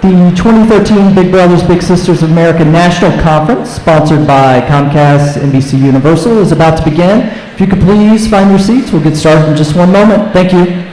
The 2013 Big Brothers Big Sisters of America National Conference, sponsored by Comcast, NBC Universal, is about to begin. If you could please find your seats, we'll get started in just one moment. Thank you.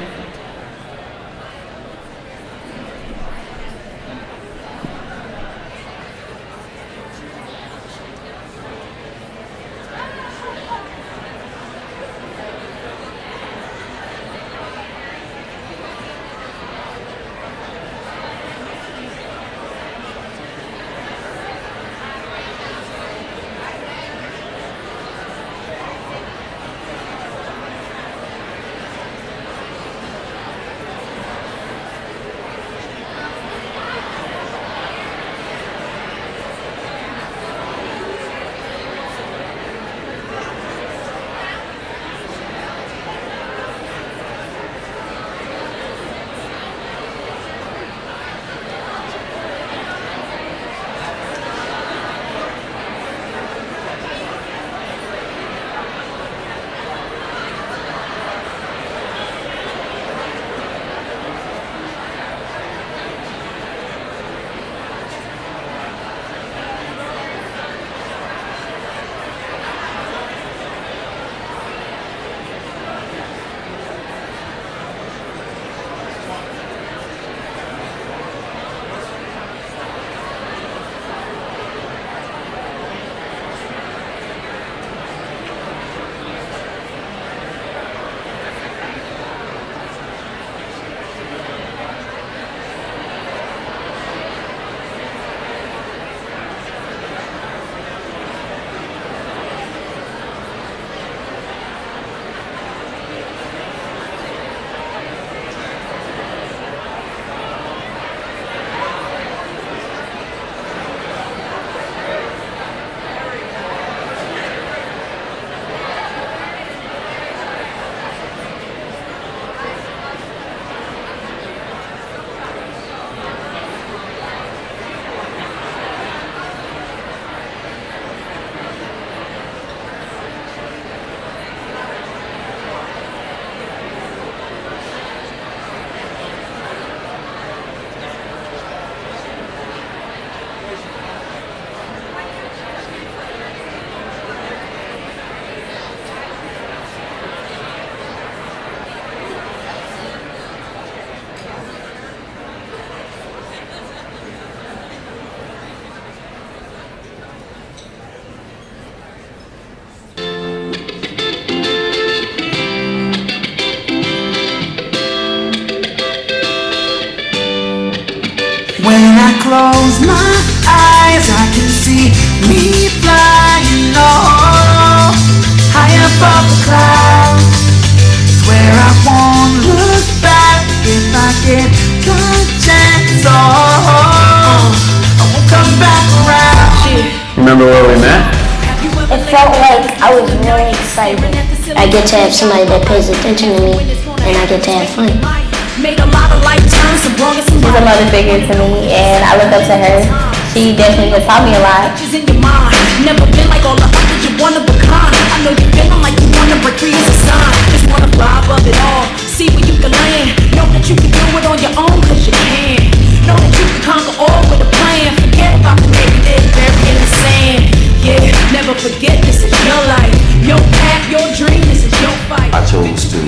When I close my eyes, I can see me flying low, high above the clouds. Swear I won't look back if I get the chance. Oh, I won't come back around. Remember where we met? It felt like I was really excited. I get to have somebody that pays attention to me, and I get to have fun. Made a lot of life turns, so wrong as She's a mother figure to me, and I look up to her. She definitely has taught me a lot. in your mind. Never been like all the others, you're one of a kind. I know you're feeling like you wanna break free as a sign. Just wanna fly above it all, see where you can land. Know that you can do it on your own, cause you can. Know that you can conquer all with a plan. Forget about the negative, bury in the sand. Yeah, never forget this is your life, your path, your dream, this is your fight. I chose to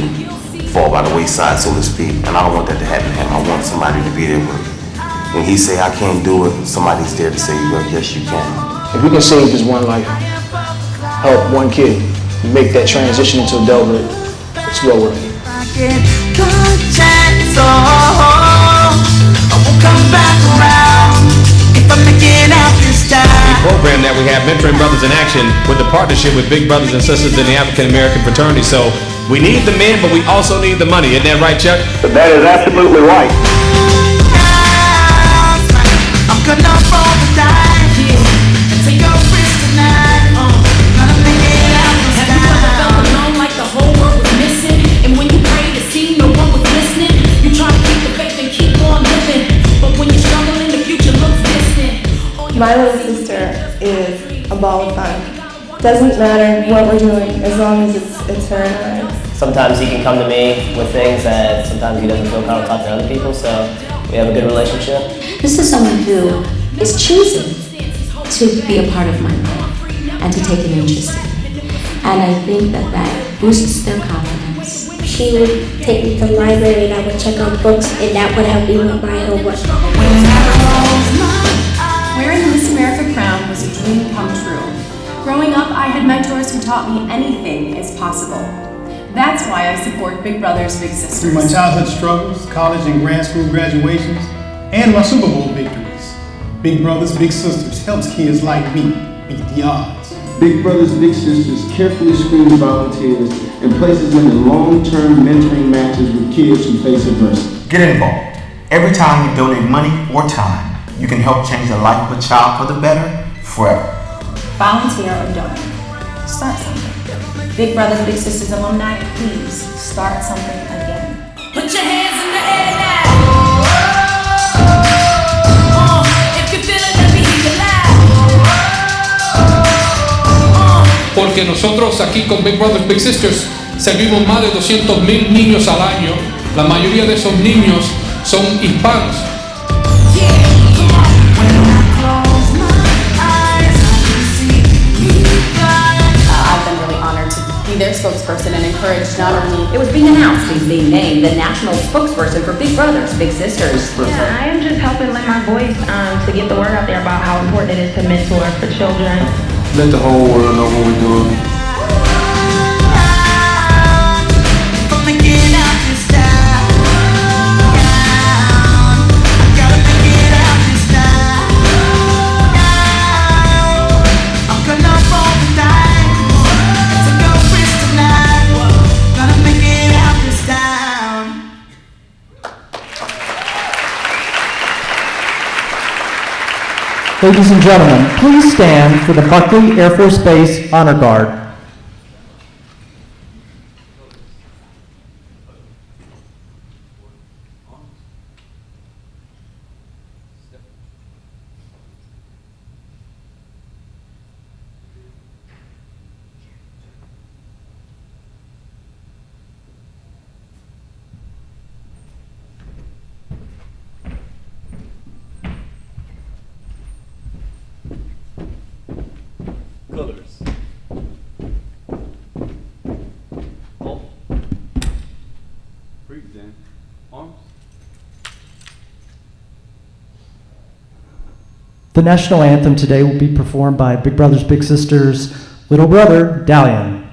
fall by the wayside, so to speak, and I don't want that to happen to him. I want somebody to be there with him. When he say I can't do it, somebody's there to say, well, yes, you can. If we can save just one life, help one kid make that transition into adulthood, it's well worth it. I get the chance, I won't come back around if I make it out this time. Program that we have, Mentoring Brothers in Action, with the partnership with Big Brothers and Sisters in the African American fraternity. So we need the men, but we also need the money. Isn't that right, Chuck? That is absolutely right. I'm gonna roll the dice, yeah, and take a risk tonight. Gonna make it out this time. Have you ever felt alone like the whole world was missing? And when you pray to see no one was listening, you try to keep the faith and keep on living. But when you're struggling, the future looks distant. My little sister is a ball of fun. Doesn't matter what we're doing as long as it's her and I. sometimes he can come to me with things that sometimes he doesn't feel comfortable talking to other people, so we have a good relationship. This is someone who is choosing to be a part of my life and to take an interest in it. And I think that that boosts their confidence. She would take me to the library and I would check on books and that would help me with my homework. Wearing the Miss America crown was a dream come true. Growing up, I had mentors who taught me anything is possible. That's why I support Big Brothers Big Sisters. Through my childhood struggles, college and grad school graduations, and my Super Bowl victories, Big Brothers Big Sisters helps kids like me beat the odds. Big Brothers Big Sisters carefully screens volunteers and places them in long-term mentoring matches with kids who face adversity. Get involved. Every time you donate money or time, you can help change the life of a child for the better forever. Volunteer or donate. Start something. Big Brothers Big Sisters alumni, please start something again. Put your hands in the air now. If you feel it, let me hear you loud. Porque nosotros aquí con Big Brothers Big Sisters servimos más de 200,000 niños al año. La mayoría de esos niños son hispanos. Their spokesperson and encouraged not only it was being announced he's being named the national spokesperson for Big Brothers Big Sisters. Yeah, I am just helping lend my voice to get the word out there about how important it is to mentor for children. Let the whole world know what we're doing. Ladies and gentlemen, please stand for the Buckley Air Force Base Honor Guard. Colors. Hold. Breathe in. Arms. The national anthem today will be performed by Big Brothers Big Sisters' little brother, Dalian.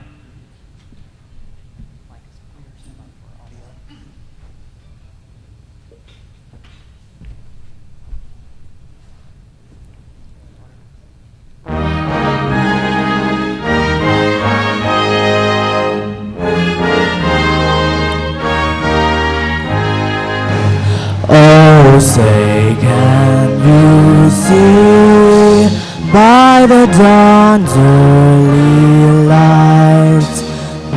Oh, say can you see by the dawn's early light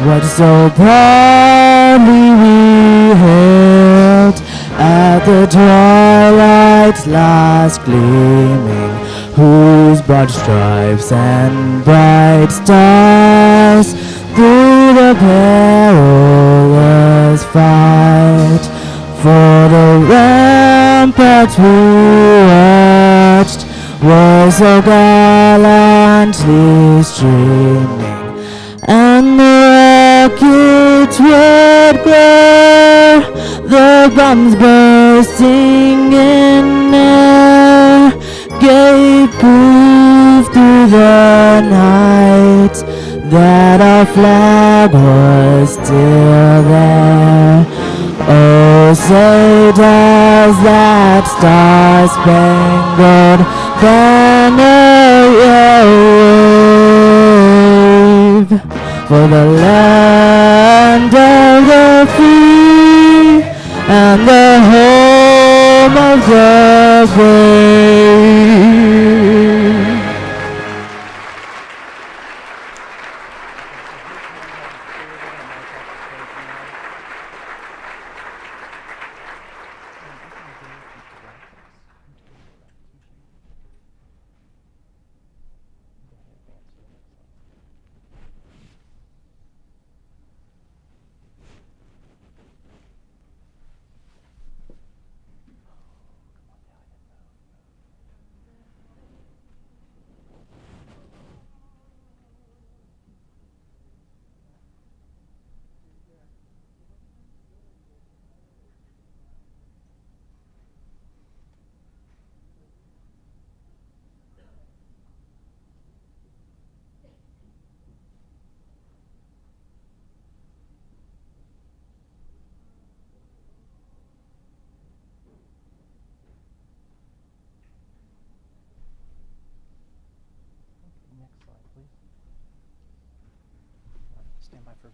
what so proudly we hailed at the twilight's last gleaming, whose broad stripes and bright stars through the perilous fight for the ramparts we watched were so gallantly streaming, and the rockets would glare, the bombs bursting in air gave proof through the night that our flag was still there. Oh, say does that star-spangled banner wave for the land of the free and the home of the brave.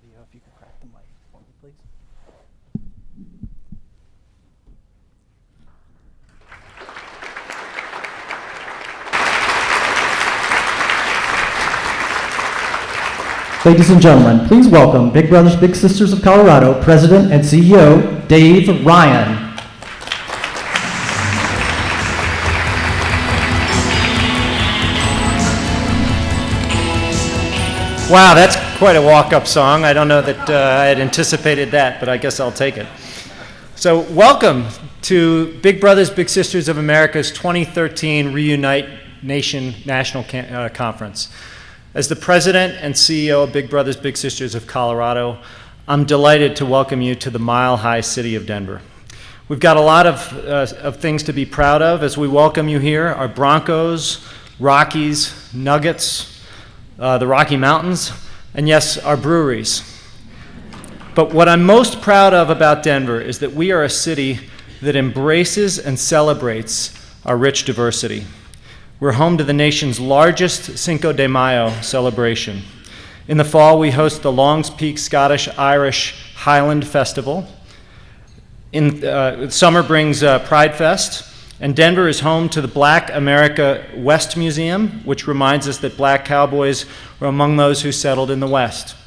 Leo, if you could crack the mic for me, please. Ladies and gentlemen, please welcome Big Brothers Big Sisters of Colorado President and CEO Dave Ryan. Wow, that's quite a walk-up song. I don't know that I had anticipated that, but I guess I'll take it. So welcome to Big Brothers Big Sisters of America's 2013 Reunite Nation National Conference. As the president and CEO of Big Brothers Big Sisters of Colorado, I'm delighted to welcome you to the mile-high city of Denver. We've got a lot of things to be proud of as we welcome you here. Our Broncos, Rockies, Nuggets, the Rocky Mountains, and yes, our breweries. But what I'm most proud of about Denver is that we are a city that embraces and celebrates our rich diversity. We're home to the nation's largest Cinco de Mayo celebration. In the fall, we host the Longs Peak Scottish-Irish Highland Festival. Summer brings Pride Fest. And Denver is home to the Black America West Museum, which reminds us that black cowboys were among those who settled in the West.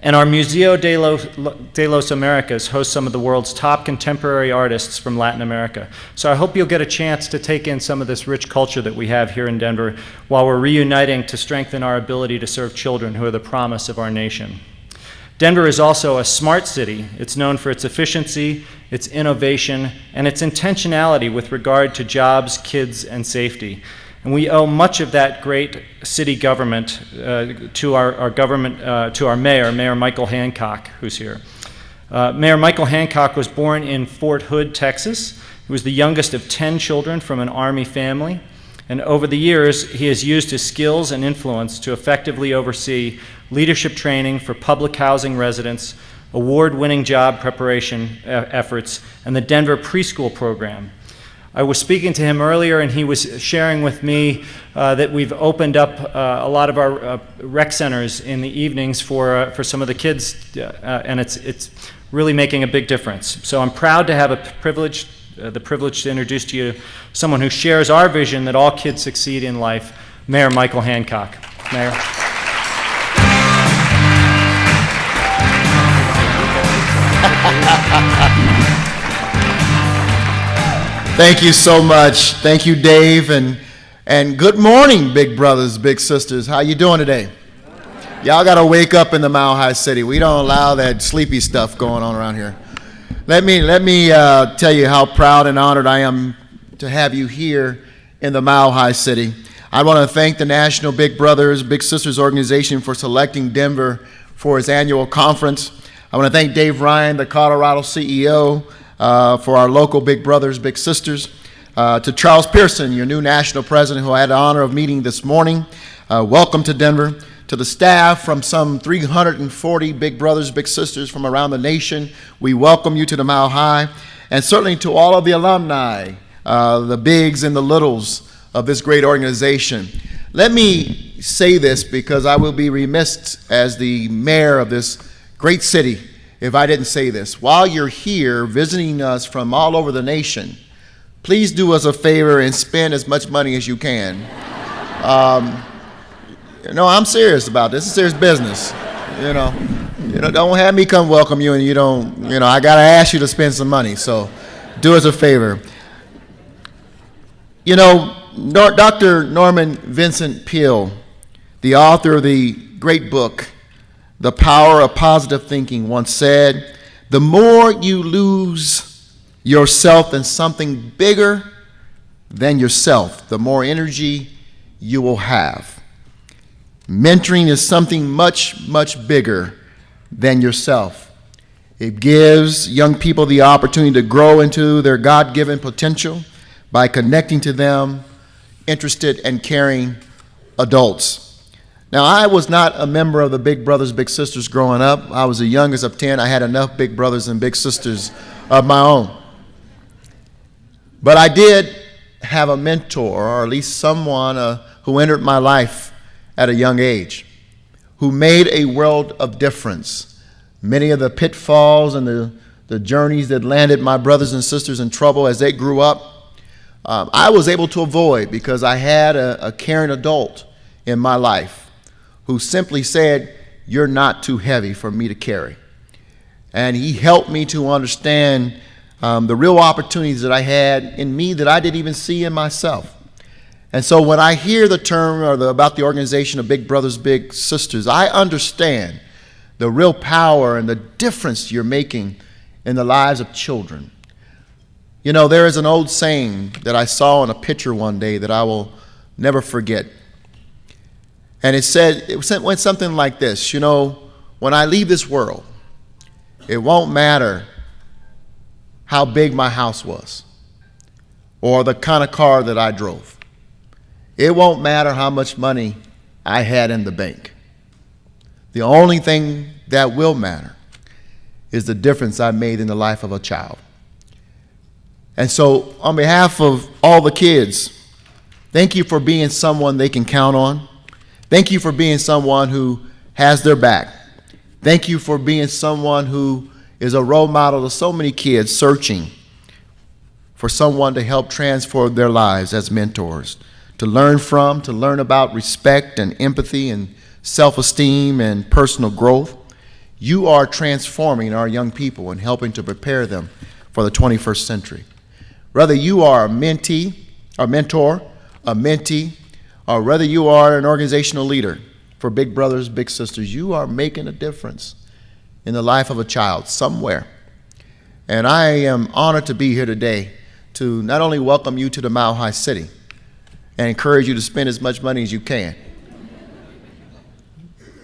And our Museo de los Americas hosts some of the world's top contemporary artists from Latin America. So I hope you'll get a chance to take in some of this rich culture that we have here in Denver while we're reuniting to strengthen our ability to serve children who are the promise of our nation. Denver is also a smart city. It's known for its efficiency, its innovation, and its intentionality with regard to jobs, kids, and safety. And we owe much of that great city government to our mayor, Mayor Michael Hancock, who's here. Mayor Michael Hancock was born in Fort Hood, Texas. He was the youngest of 10 children from an Army family. And over the years, he has used his skills and influence to effectively oversee leadership training for public housing residents, award-winning job preparation efforts, and the Denver preschool program. I was speaking to him earlier, and he was sharing with me that we've opened up a lot of our rec centers in the evenings for some of the kids, and it's really making a big difference. So I'm proud to have the privilege to introduce to you someone who shares our vision that all kids succeed in life, Mayor Michael Hancock. Mayor. Thank you so much. Thank you, Dave, and good morning, big brothers, big sisters. How you doing today? Y'all got to wake up in the Mile High City. We don't allow that sleepy stuff going on around here. Let me tell you how proud and honored I am to have you here in the Mile High City. I want to thank the National Big Brothers Big Sisters organization for selecting Denver for its annual conference. I want to thank Dave Ryan, the Colorado CEO, for our local Big Brothers, Big Sisters. To Charles Pearson, your new national president, who I had the honor of meeting this morning. Welcome to Denver. To the staff from some 340 Big Brothers, Big Sisters from around the nation, we welcome you to the Mile High. And certainly to all of the alumni, the bigs and the littles of this great organization. Let me say this because I will be remiss as the mayor of this great city if I didn't say this. While you're here visiting us from all over the nation, please do us a favor and spend as much money as you can. No, I'm serious about this. It's serious business. You know, don't have me come welcome you and you don't, I got to ask you to spend some money. So do us a favor. Dr. Norman Vincent Peale, the author of the great book, The Power of Positive Thinking, once said, the more you lose yourself in something bigger than yourself, the more energy you will have. Mentoring is something much, much bigger than yourself. It gives young people the opportunity to grow into their God-given potential by connecting to them, interested and caring adults. Now, I was not a member of the Big Brothers Big Sisters growing up. I was the youngest of 10. I had enough big brothers and big sisters of my own. But I did have a mentor, or at least someone who entered my life at a young age, who made a world of difference. Many of the pitfalls and the journeys that landed my brothers and sisters in trouble as they grew up, I was able to avoid because I had a caring adult in my life who simply said, "You're not too heavy for me to carry." And he helped me to understand the real opportunities that I had in me that I didn't even see in myself. And so when I hear the term about the organization of Big Brothers Big Sisters, I understand the real power and the difference you're making in the lives of children. You know, there is an old saying that I saw in a picture one day that I will never forget. And it went something like this: you know, when I leave this world, it won't matter how big my house was or the kind of car that I drove. It won't matter how much money I had in the bank. The only thing that will matter is the difference I made in the life of a child. And so, on behalf of all the kids, thank you for being someone they can count on. Thank you for being someone who has their back. Thank you for being someone who is a role model to so many kids searching for someone to help transform their lives as mentors, to learn from, to learn about respect and empathy and self-esteem and personal growth. You are transforming our young people and helping to prepare them for the 21st century. Whether you are a mentee, a mentor, a mentee, or whether you are an organizational leader for Big Brothers, Big Sisters, you are making a difference in the life of a child somewhere. And I am honored to be here today to not only welcome you to the Mile High City and encourage you to spend as much money as you can,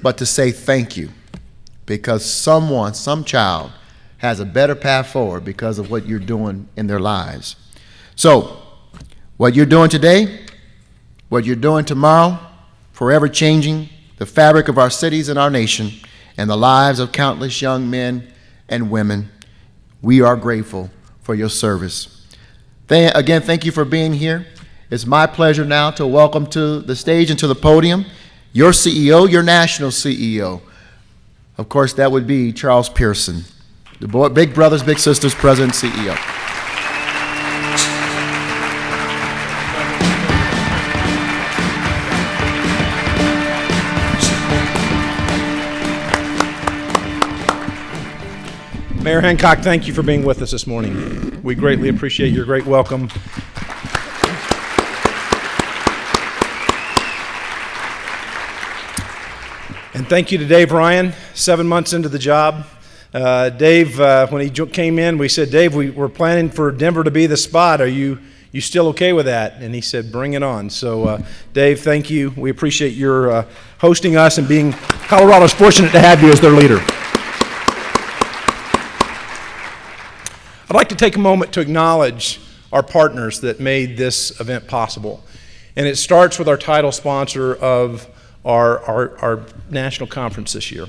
but to say thank you, because some child has a better path forward because of what you're doing in their lives. So, what you're doing today, what you're doing tomorrow, forever changing the fabric of our cities and our nation and the lives of countless young men and women. We are grateful for your service. Again, thank you for being here. It's my pleasure now to welcome to the stage and to the podium your CEO, your national CEO. Of course, that would be Charles Pearson, the Big Brothers Big Sisters President CEO. Mayor Hancock, thank you for being with us this morning. We greatly appreciate your great welcome. And thank you to Dave Ryan, 7 months into the job. Dave, when he came in, we said, Dave, we're planning for Denver to be the spot. Are you still okay with that? And he said, bring it on. So, Dave, thank you. We appreciate your hosting us and being Colorado's fortunate to have you as their leader. I'd like to take a moment to acknowledge our partners that made this event possible. And it starts with our title sponsor of our national conference this year.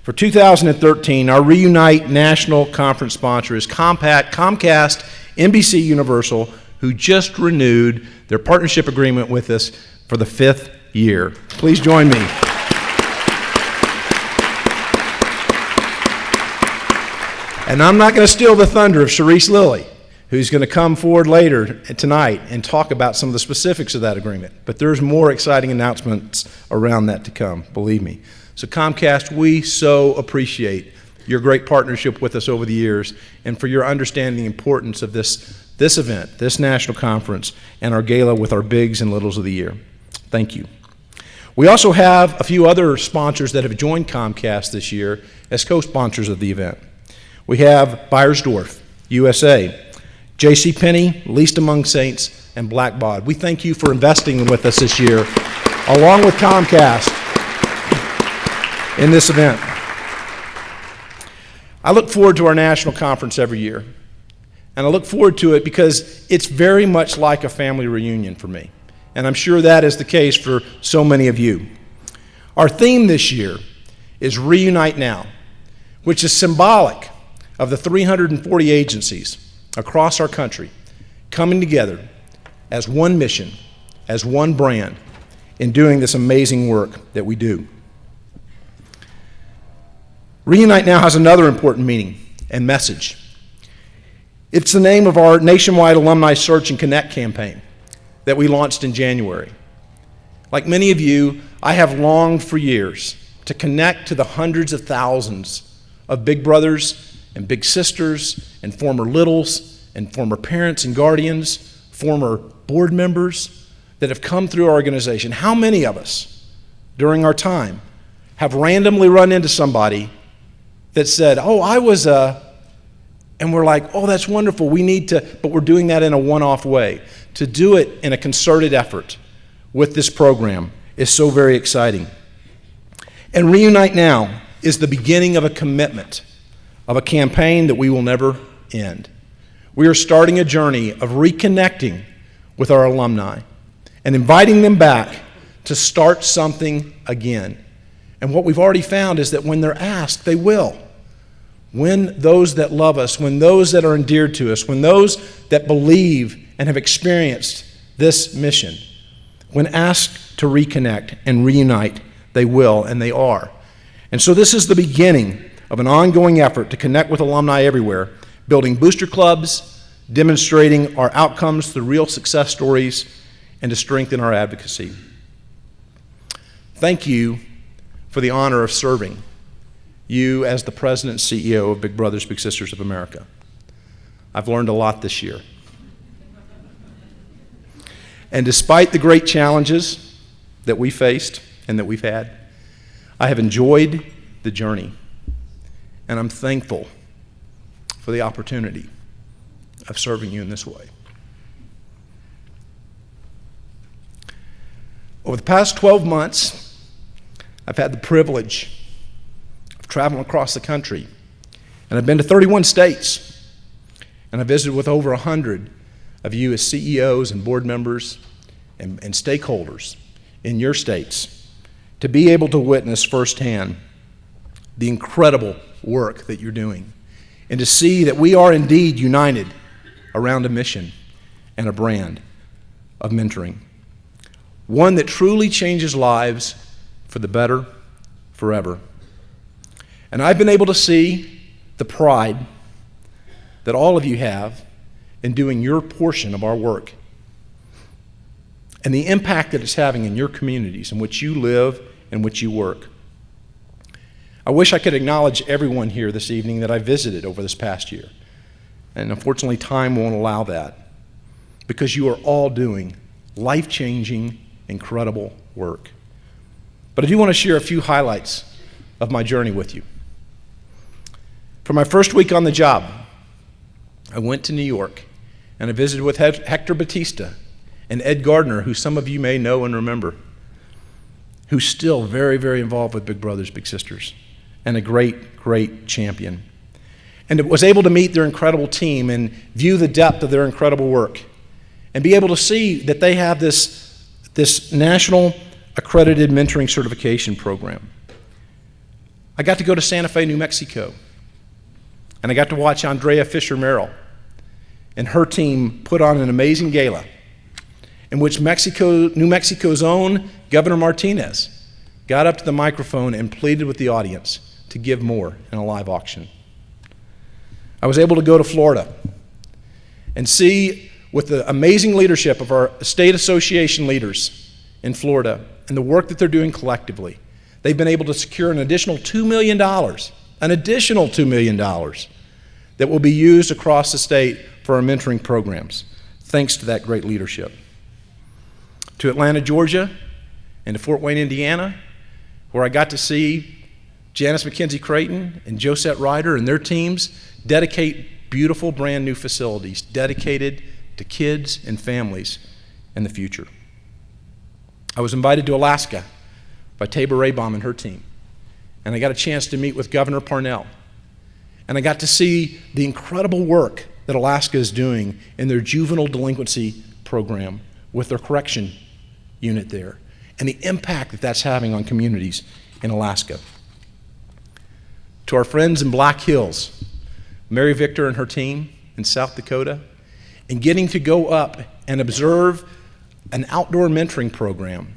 For 2013, our Reunite National Conference sponsor is Comcast NBC Universal, who just renewed their partnership agreement with us for the 5th year. Please join me. And I'm not going to steal the thunder of Sharice Lilly, who's going to come forward later tonight and talk about some of the specifics of that agreement. But there's more exciting announcements around that to come, believe me. So Comcast, we so appreciate your great partnership with us over the years and for your understanding the importance of this event, this national conference, and our gala with our bigs and littles of the year. Thank you. We also have a few other sponsors that have joined Comcast this year as co-sponsors of the event. We have Beiersdorf, USA, JCPenney, Least Among Saints, and Blackbaud. We thank you for investing with us this year, along with Comcast, in this event. I look forward to our national conference every year, and I look forward to it because it's very much like a family reunion for me, and I'm sure that is the case for so many of you. Our theme this year is Reunite Now, which is symbolic of the 340 agencies across our country coming together as one mission, as one brand, in doing this amazing work that we do. Reunite now has another important meaning and message. It's the name of our nationwide alumni search and connect campaign that we launched in January. Like many of you, I have longed for years to connect to the hundreds of thousands of big brothers and big sisters and former littles and former parents and guardians, former board members that have come through our organization. How many of us during our time have randomly run into somebody that said, oh, I was and we're like, oh, that's wonderful, we need to, but we're doing that in a one-off way. To do it in a concerted effort with this program is so very exciting. And Reunite Now is the beginning of a commitment, of a campaign that we will never end. We are starting a journey of reconnecting with our alumni and inviting them back to start something again. And what we've already found is that when they're asked, they will. When those that love us, when those that are endeared to us, when those that believe and have experienced this mission, when asked to reconnect and reunite, they will, and they are. And so this is the beginning of an ongoing effort to connect with alumni everywhere, building booster clubs, demonstrating our outcomes through real success stories, and to strengthen our advocacy. Thank you for the honor of serving you as the President and CEO of Big Brothers Big Sisters of America. I've learned a lot this year. And despite the great challenges that we faced and that we've had, I have enjoyed the journey. And I'm thankful for the opportunity of serving you in this way. Over the past 12 months, I've had the privilege of traveling across the country. And I've been to 31 states. And I visited with over 100 of you as CEOs and board members and stakeholders in your states to be able to witness firsthand the incredible work that you're doing and to see that we are indeed united around a mission and a brand of mentoring. One that truly changes lives for the better forever. And I've been able to see the pride that all of you have in doing your portion of our work and the impact that it's having in your communities in which you live and which you work. I wish I could acknowledge everyone here this evening that I visited over this past year. And unfortunately, time won't allow that because you are all doing life-changing, incredible work. But I do want to share a few highlights of my journey with you. For my first week on the job, I went to New York and I visited with Hector Batista and Ed Gardner, who some of you may know and remember, who's still very, very involved with Big Brothers Big Sisters and a great, great champion. And was able to meet their incredible team and view the depth of their incredible work and be able to see that they have this national accredited mentoring certification program. I got to go to Santa Fe, New Mexico, and I got to watch Andrea Fisher-Merrill and her team put on an amazing gala in which New Mexico's own Governor Martinez got up to the microphone and pleaded with the audience to give more in a live auction. I was able to go to Florida and see, with the amazing leadership of our state association leaders in Florida and the work that they're doing collectively, they've been able to secure an additional $2 million that will be used across the state for our mentoring programs, thanks to that great leadership. To Atlanta, Georgia, and to Fort Wayne, Indiana, where I got to see Janice McKenzie Creighton and Josette Ryder and their teams dedicate beautiful brand new facilities dedicated to kids and families in the future. I was invited to Alaska by Tabor Raybom and her team, and I got a chance to meet with Governor Parnell, and I got to see the incredible work that Alaska is doing in their juvenile delinquency program with their correction unit there, and the impact that that's having on communities in Alaska. To our friends in Black Hills, Mary Victor and her team in South Dakota, and getting to go up and observe an outdoor mentoring program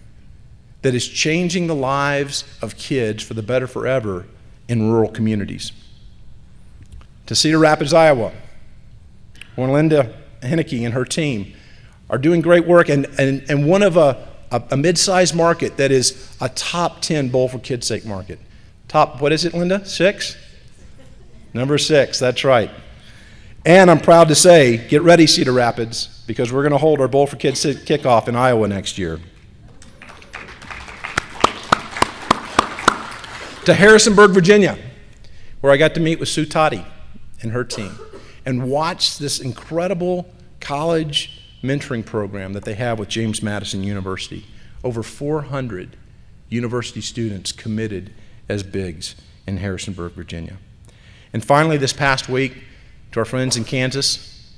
that is changing the lives of kids for the better forever in rural communities. To Cedar Rapids, Iowa, where Linda Henneke and her team are doing great work, and one of a mid-sized market that is a top 10 Bowl for Kids' Sake market. Top, what is it, Linda? 6? Number 6, that's right. And I'm proud to say, get ready, Cedar Rapids, because we're going to hold our Bowl for Kids kickoff in Iowa next year. To Harrisonburg, Virginia, where I got to meet with Sue Toddy and her team and watch this incredible college mentoring program that they have with James Madison University. Over 400 university students committed as BIGs in Harrisonburg, Virginia. And finally, this past week, to our friends in Kansas,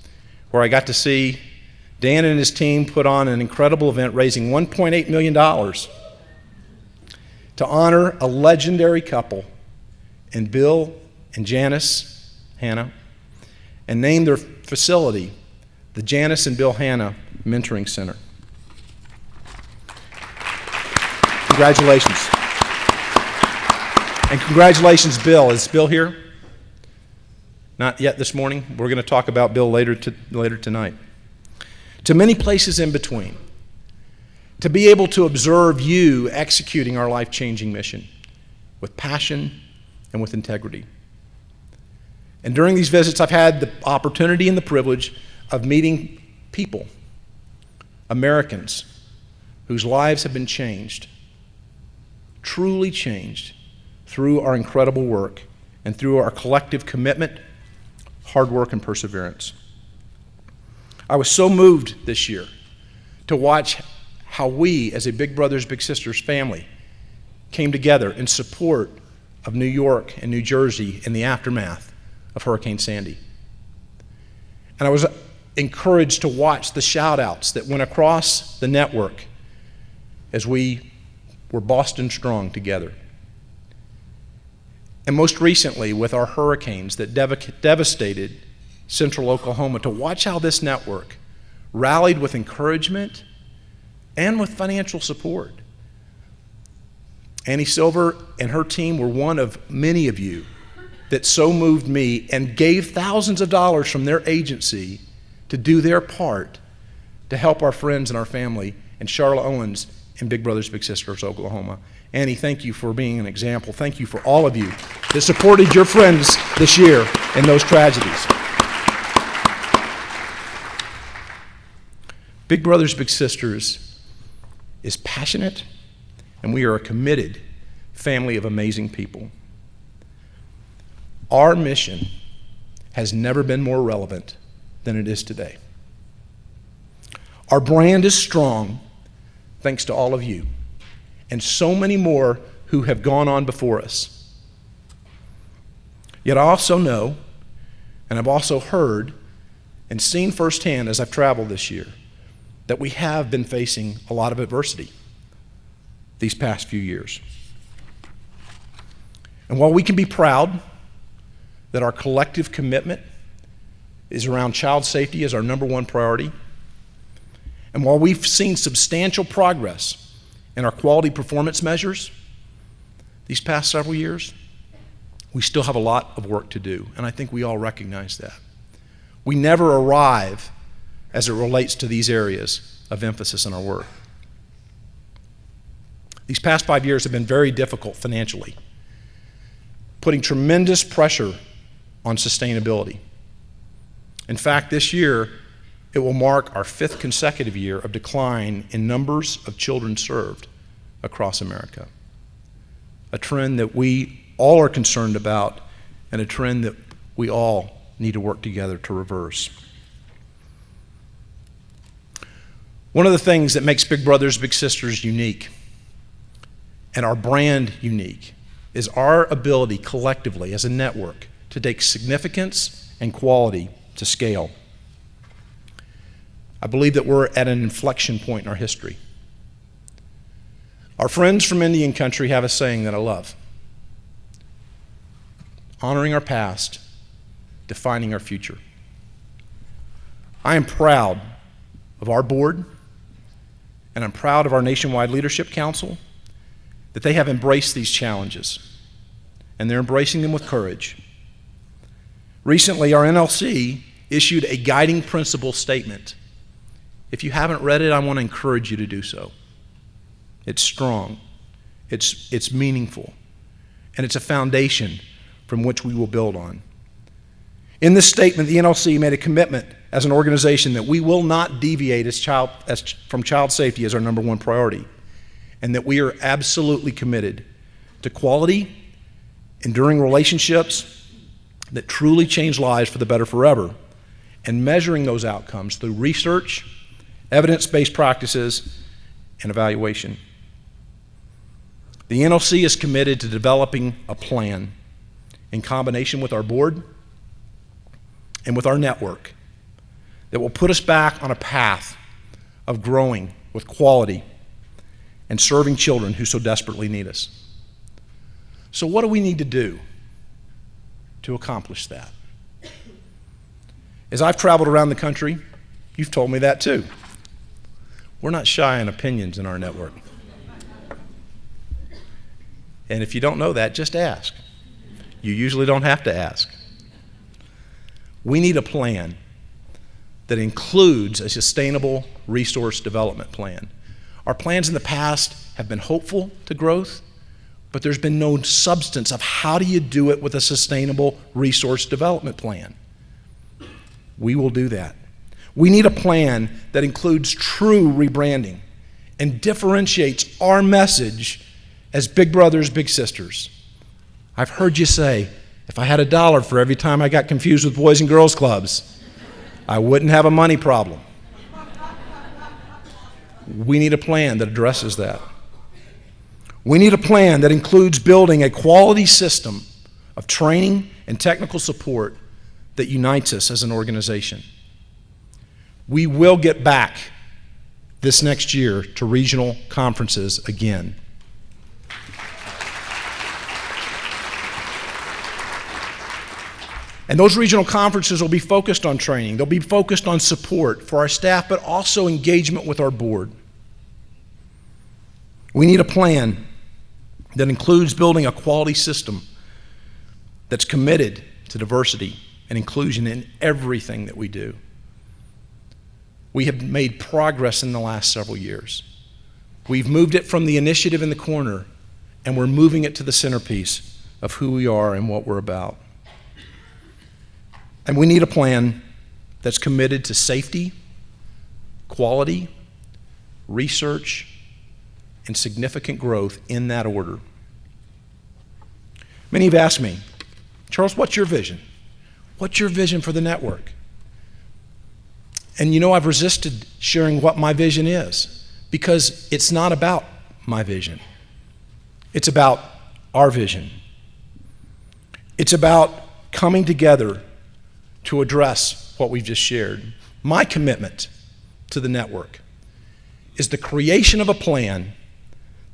where I got to see Dan and his team put on an incredible event raising $1.8 million to honor a legendary couple in Bill and Janice Hanna, and name their facility the Janice and Bill Hanna Mentoring Center. Congratulations. And congratulations, Bill. Is Bill here? Not yet this morning. We're going to talk about Bill later tonight. To many places in between, to be able to observe you executing our life-changing mission with passion and with integrity. And during these visits, I've had the opportunity and the privilege of meeting people, Americans, whose lives have been changed, truly changed, through our incredible work and through our collective commitment, hard work, and perseverance. I was so moved this year to watch how we, as a Big Brothers Big Sisters family, came together in support of New York and New Jersey in the aftermath of Hurricane Sandy. And I was encouraged to watch the shout-outs that went across the network as we were Boston strong together. And most recently, with our hurricanes that devastated central Oklahoma, to watch how this network rallied with encouragement and with financial support. Annie Silver and her team were one of many of you that so moved me and gave thousands of dollars from their agency to do their part to help our friends and our family and Charlotte Owens and Big Brothers Big Sisters Oklahoma. Annie, thank you for being an example. Thank you for all of you that supported your friends this year in those tragedies. Big Brothers Big Sisters is passionate, and we are a committed family of amazing people. Our mission has never been more relevant than it is today. Our brand is strong thanks to all of you and so many more who have gone on before us. Yet I also know, and I've also heard and seen firsthand as I've traveled this year, that we have been facing a lot of adversity these past few years. And while we can be proud that our collective commitment is around child safety as our number one priority, and while we've seen substantial progress in our quality performance measures these past several years, we still have a lot of work to do, and I think we all recognize that. We never arrive as it relates to these areas of emphasis in our work. These past 5 years have been very difficult financially, putting tremendous pressure on sustainability. In fact, this year, it will mark our 5th consecutive year of decline in numbers of children served across America. A trend that we all are concerned about, and a trend that we all need to work together to reverse. One of the things that makes Big Brothers Big Sisters unique, and our brand unique, is our ability collectively as a network to take significance and quality to scale. I believe that we're at an inflection point in our history. Our friends from Indian country have a saying that I love: honoring our past, defining our future. I am proud of our board, and I'm proud of our Nationwide Leadership Council, that they have embraced these challenges and they're embracing them with courage. Recently, our NLC issued a guiding principle statement. If you haven't read it, I want to encourage you to do so. It's strong, it's meaningful, and it's a foundation from which we will build on. In this statement, the NLC made a commitment as an organization that we will not deviate from child safety as our number one priority, and that we are absolutely committed to quality, enduring relationships that truly change lives for the better forever, and measuring those outcomes through research, evidence-based practices, and evaluation. The NLC is committed to developing a plan in combination with our board and with our network that will put us back on a path of growing with quality and serving children who so desperately need us. So what do we need to do to accomplish that? As I've traveled around the country, you've told me that too. We're not shy on opinions in our network. And if you don't know that, just ask. You usually don't have to ask. We need a plan that includes a sustainable resource development plan. Our plans in the past have been hopeful to growth, but there's been no substance of how do you do it with a sustainable resource development plan. We will do that. We need a plan that includes true rebranding and differentiates our message as big brothers, big sisters. I've heard you say, if I had $1 for every time I got confused with boys and girls clubs, I wouldn't have a money problem. We need a plan that addresses that. We need a plan that includes building a quality system of training and technical support that unites us as an organization. We will get back this next year to regional conferences again. And those regional conferences will be focused on training. They'll be focused on support for our staff, but also engagement with our board. We need a plan that includes building a quality system that's committed to diversity and inclusion in everything that we do. We have made progress in the last several years. We've moved it from the initiative in the corner, and we're moving it to the centerpiece of who we are and what we're about. And we need a plan that's committed to safety, quality, research, and significant growth in that order. Many have asked me, Charles, what's your vision? What's your vision for the network? And you know, I've resisted sharing what my vision is because it's not about my vision. It's about our vision. It's about coming together to address what we've just shared. My commitment to the network is the creation of a plan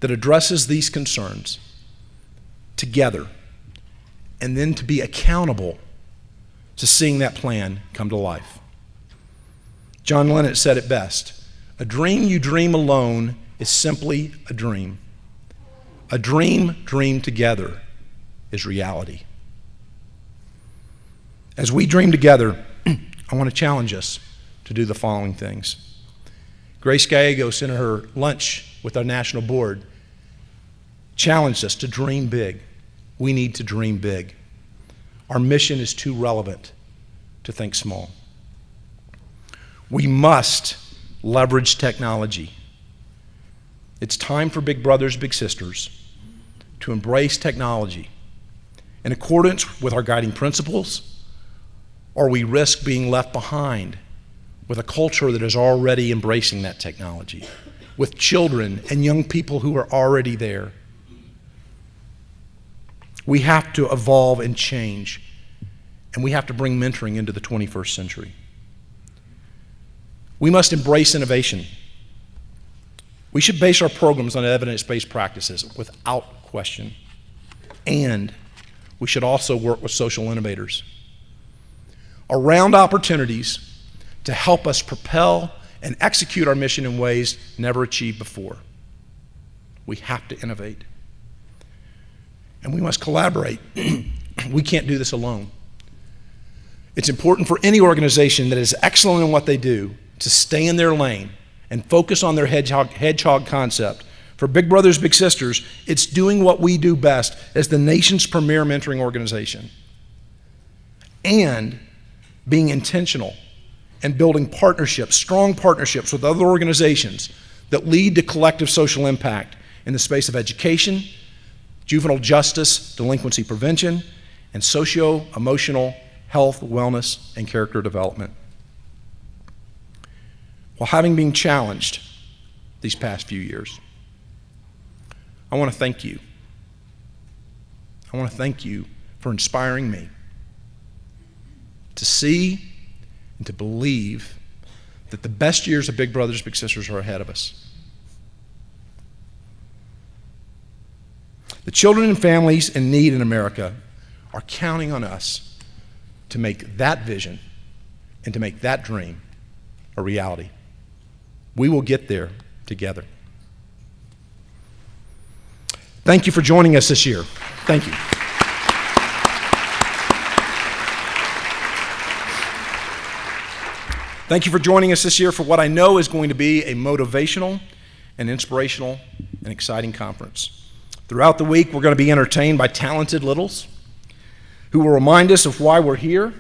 that addresses these concerns together, and then to be accountable to seeing that plan come to life. John Lennon said it best, "A dream you dream alone is simply a dream. A dream dreamed together is reality." As we dream together, I want to challenge us to do the following things. Grace Gallegos, in her lunch with our national board, challenged us to dream big. We need to dream big. Our mission is too relevant to think small. We must leverage technology. It's time for big brothers, big sisters to embrace technology in accordance with our guiding principles, or we risk being left behind with a culture that is already embracing that technology, with children and young people who are already there. We have to evolve and change, and we have to bring mentoring into the 21st century. We must embrace innovation. We should base our programs on evidence-based practices without question, and we should also work with social innovators around opportunities to help us propel and execute our mission in ways never achieved before. We have to innovate. and we must collaborate. We can't do this alone. It's important for any organization that is excellent in what they do to stay in their lane and focus on their hedgehog concept. For Big Brothers Big Sisters, it's doing what we do best as the nation's premier mentoring organization and being intentional and building partnerships, strong partnerships with other organizations that lead to collective social impact in the space of education, juvenile justice, delinquency prevention, and socio-emotional health, wellness, and character development. While having been challenged these past few years, I want to thank you. I want to thank you for inspiring me to see and to believe that the best years of Big Brothers Big Sisters are ahead of us. The children and families in need in America are counting on us to make that vision and to make that dream a reality. We will get there together. Thank you for joining us this year. Thank you. Thank you for joining us this year for what I know is going to be a motivational and inspirational and exciting conference. Throughout the week, we're going to be entertained by talented littles who will remind us of why we're here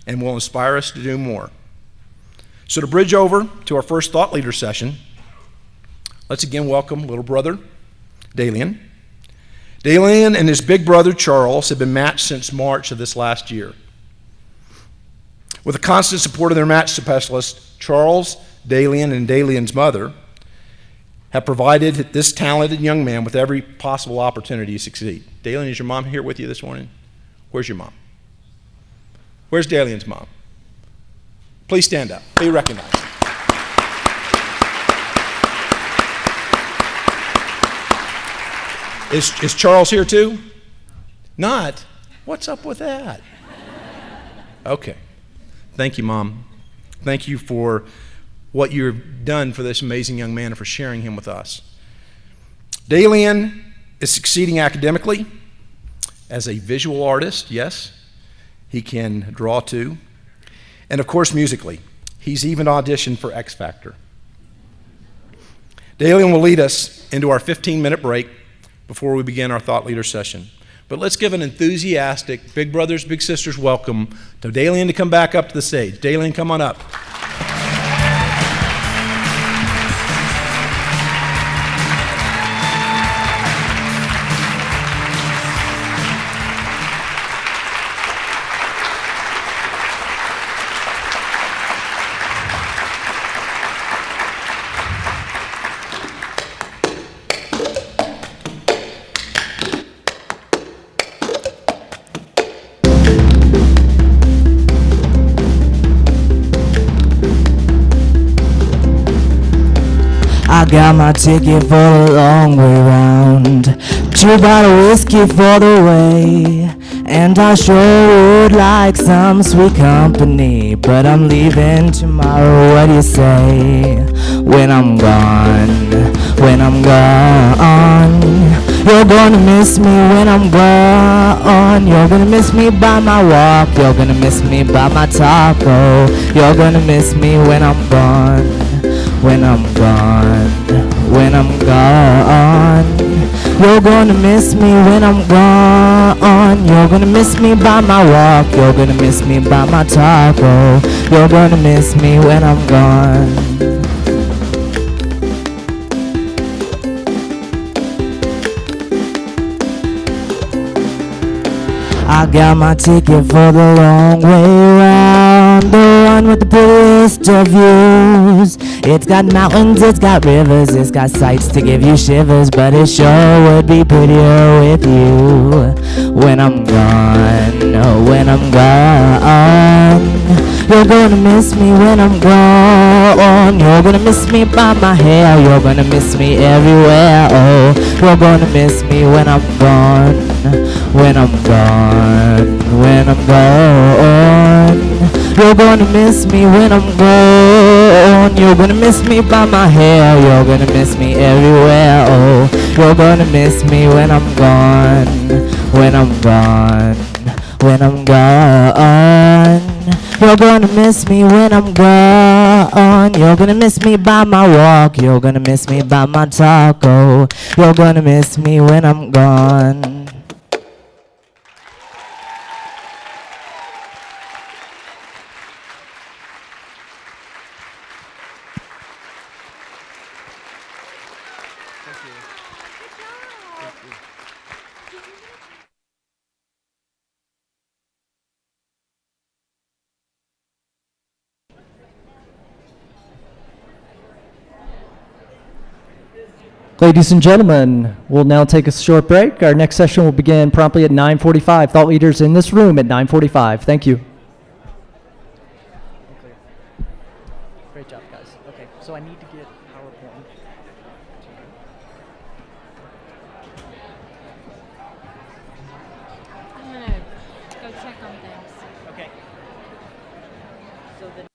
and will inspire us to do more. So to bridge over to our first thought leader session, let's again welcome little brother Dalian. Dalian and his big brother Charles have been matched since March of this last year. With the constant support of their match specialist, Charles, Dalian, and Dalian's mother have provided this talented young man with every possible opportunity to succeed. Dalian, is your mom here with you this morning? Where's your mom? Where's Dalian's mom? Please stand up. Be recognized. Is Charles here too? Not? What's up with that? Okay. Thank you, Mom. Thank you for what you've done for this amazing young man and for sharing him with us. Dalian is succeeding academically as a visual artist, yes. He can draw too. And of course, musically. He's even auditioned for X Factor. Dalian will lead us into our 15-minute break before we begin our thought leader session. But let's give an enthusiastic Big Brothers Big Sisters welcome to Dalian to come back up to the stage. Dalian, come on up. I got my ticket for the long way round, 2 bottles of whiskey for the way, and I sure would like some sweet company, but I'm leaving tomorrow. What do you say? When I'm gone, you're gonna miss me when I'm gone. You're gonna miss me by my walk, you're gonna miss me by my taco. You're gonna miss me when I'm gone, when I'm gone. You're gonna miss me when I'm gone. You're gonna miss me by my walk, you're gonna miss me by my taco. You're gonna miss me when I'm gone. I got my ticket for the long way round, the one with the prettiest of views. It's got mountains, it's got rivers, it's got sights to give you shivers, but it sure would be prettier with you. When I'm gone, you're gonna miss me when I'm gone. You're gonna miss me by my hair, you're gonna miss me everywhere. Oh, you're gonna miss me when I'm gone, when I'm gone. You're gonna miss me when I'm gone. You're gonna miss me by my hair, you're gonna miss me everywhere. Oh, You're gonna miss me when I'm gone, when I'm gone, when I'm gone. You're gonna miss me when I'm gone. You're gonna miss me by my walk. You're gonna miss me by my taco. You're gonna miss me when I'm gone. Ladies and gentlemen, we'll now take a short break. Our next session will begin promptly at 9:45. Thought leaders in this room at 9:45. Thank you. Great job, guys. Okay, so I need to get PowerPoint. I'm gonna go check on things. Okay. So then